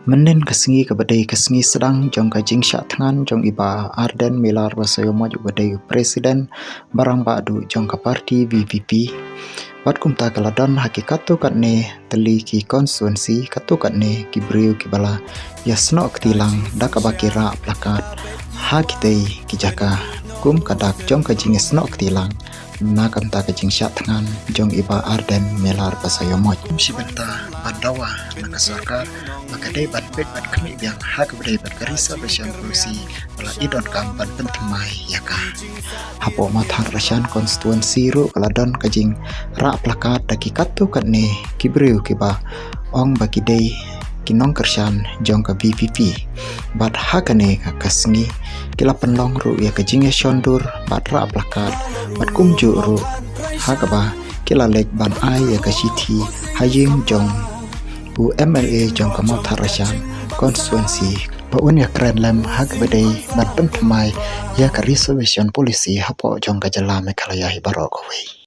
Menen kesengi ke badai kesengi sedang jong ka jing syak tangan jong iba Arden Melar basayo maju badai presiden barang badu jong ka parti VVP. Bat kumta kaladon hakikat tu kat ne teli ki konstituensi katu kat ne ki beriu ki bala ya senok ketilang dak abakira plakat ha kitei ki jaka kum kadak jong ka jing senok ketilang na kamta ka jing syak tangan jong iba Arden Melar basayo maju si benta badawa na sarkar makadai ban pet ban kami biang hak badai ban karisa bersyan polisi bala idon kam ban pentemai yaka hapo mathar rasyan konstituensi ru kaladon kajing rak plakat daki katu kat ne kibriu kiba ong baki dei kinong kersyan jong ka VVP bat hakane ka kasngi kila penlong ru ya kajing ya syondur bat rak plakat bat kumju ru hakaba kila lek ban ai ya kasiti haying jong UMLA jong ka mathar rasyan konstituensi paun ya keren lem hak badai ban pentemai ya ka reservation polisi hapo jong ka jala Meghalaya Baru Kowe.